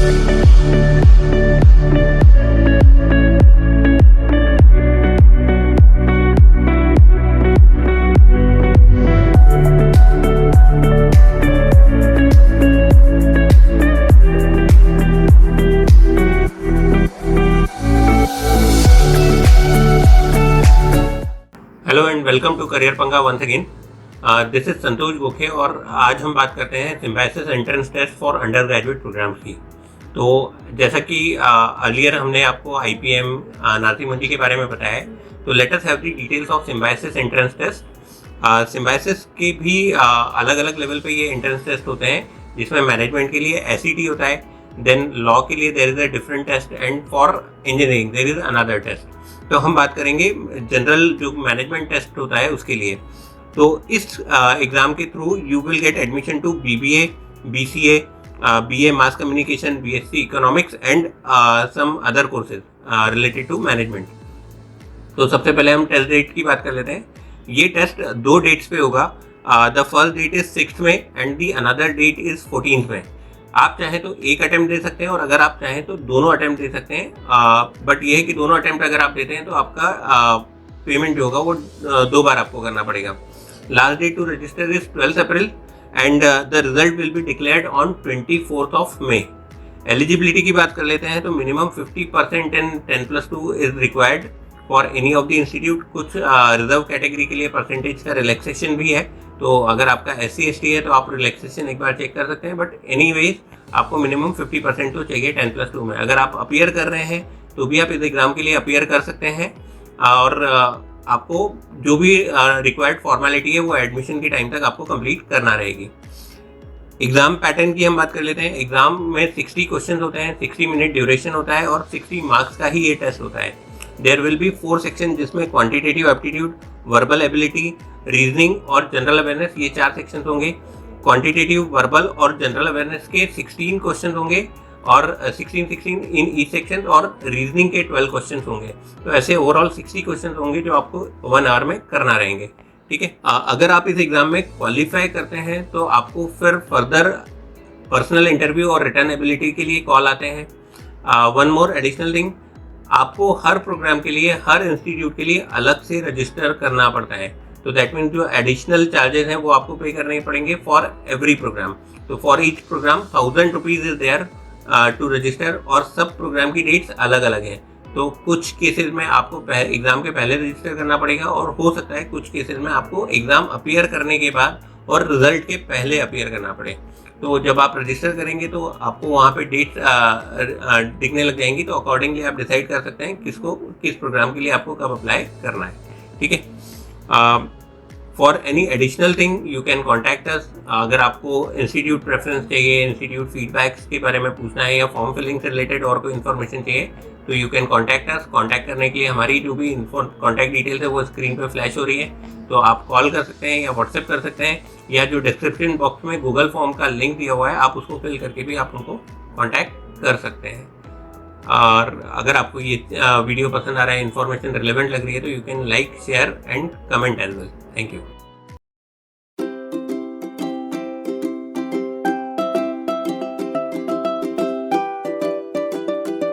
Hello and welcome to career Panga once again. This is Santosh Gokhe और आज हम बात करते हैं Symbiosis entrance test for undergraduate programs की। तो जैसा कि अर्लियर हमने आपको IPM नासिर मंडी के बारे में बताया है, तो let us have the details of Symbiosis entrance test. Symbiosis के भी अलग अलग लेवल पे ये एंट्रेंस टेस्ट होते हैं, जिसमें मैनेजमेंट के लिए SET होता है, देन लॉ के लिए there is a different test and for engineering there is another test. तो हम बात करेंगे जनरल जो मैनेजमेंट टेस्ट होता है उसके लिए। तो इस एग्ज़ाम के through you will get admission to BBA, BCA, BA mass communication, BSc economics and some other courses related to management. तो सबसे पहले हम टेस्ट डेट की बात कर लेते हैं। ये टेस्ट 2 डेट्स पे होगा। The first date is 6th May and the another date is 14th May. आप चाहें तो एक अटेम्प्ट दे सकते हैं और अगर आप चाहें तो दोनों अटेम्प्ट दे सकते हैं। बट ये है कि दोनों अटेम्प्ट अगर आप देते हैं तो आपका पेमेंट जो होगा वो 2 बार आपको करना पड़ेगा। Last date to register is 12th April and the result will be declared on 24th of May. Eligibility की बात कर लेते हैं तो minimum 50% in 10+2 is required for any of the institute. कुछ रिजर्व कैटेगरी के लिए परसेंटेज का रिलैक्सेशन भी है, तो अगर आपका SC ST है तो आप रिलैक्सेशन एक बार चेक कर सकते हैं। बट एनीवेज आपको मिनिमम 50% तो चाहिए 10+2 में। अगर आप अपीयर कर रहे हैं तो भी आप इस एग्ज़ाम के लिए अपीयर कर सकते हैं और आपको जो भी रिक्वायर्ड फॉर्मेलिटी है वो एडमिशन के टाइम तक आपको कंप्लीट करना रहेगी। एग्ज़ाम पैटर्न की हम बात कर लेते हैं। एग्ज़ाम में 60 क्वेश्चन होते हैं, 60 मिनट ड्यूरेशन होता है और 60 मार्क्स का ही ये टेस्ट होता है। देयर विल बी 4 सेक्शन, जिसमें quantitative aptitude, verbal ability, reasoning और जनरल अवेयरनेस, ये 4 सेक्शन होंगे। क्वांटिटेटिव, वर्बल और जनरल अवेयरनेस के 16 क्वेश्चन होंगे और 16 इन ईच सेक्शन, और रीजनिंग के 12 क्वेश्चन होंगे। तो ऐसे ओवरऑल 60 क्वेश्चन होंगे जो आपको 1 आवर में करना रहेंगे। ठीक है, अगर आप इस एग्जाम में क्वालिफाई करते हैं तो आपको फिर फर्दर पर्सनल इंटरव्यू और रिटर्न एबिलिटी के लिए कॉल आते हैं। वन मोर एडिशनल थिंग, आपको हर प्रोग्राम के लिए, हर इंस्टीट्यूट के लिए अलग से रजिस्टर करना पड़ता है। तो दैट मीन्स जो एडिशनल चार्जेस हैं वो आपको पे करने पड़ेंगे फॉर एवरी प्रोग्राम। तो for each program 1000 rupees is there to register, और सब प्रोग्राम की डेट्स अलग अलग हैं। तो कुछ केसेस में आपको एग्ज़ाम के पहले रजिस्टर करना पड़ेगा और हो सकता है कुछ केसेस में आपको एग्ज़ाम अपीयर करने के बाद और रिजल्ट के पहले अपीयर करना पड़े। तो जब आप रजिस्टर करेंगे तो आपको वहाँ पे डेट्स दिखने लग जाएंगी, तो अकॉर्डिंगली आप डिसाइड कर सकते हैं किस प्रोग्राम के लिए आपको कब अप्लाई करना है। ठीक है, for any additional thing you can contact us. अगर आपको इंस्टीट्यूट प्रेफरेंस चाहिए, इंस्टीट्यूट फीडबैक्स के बारे में पूछना है या फॉर्म फिलिंग से रिलेटेड और कोई इन्फॉर्मेशन चाहिए तो you can contact us. Contact करने के लिए हमारी जो भी कॉन्टैक्ट डिटेल्स है वो स्क्रीन पे फ्लैश हो रही है, तो आप कॉल कर सकते हैं या व्हाट्सएप कर सकते हैं, या जो डिस्क्रिप्शन बॉक्स में गूगल फॉर्म का लिंक दिया हुआ है आप उसको फिल करके भी आप उनको कॉन्टैक्ट कर सकते हैं। और अगर आपको ये वीडियो पसंद आ रहा है, इन्फॉर्मेशन रिलेवेंट लग रही है, तो you can like, share and comment as well. Thank you.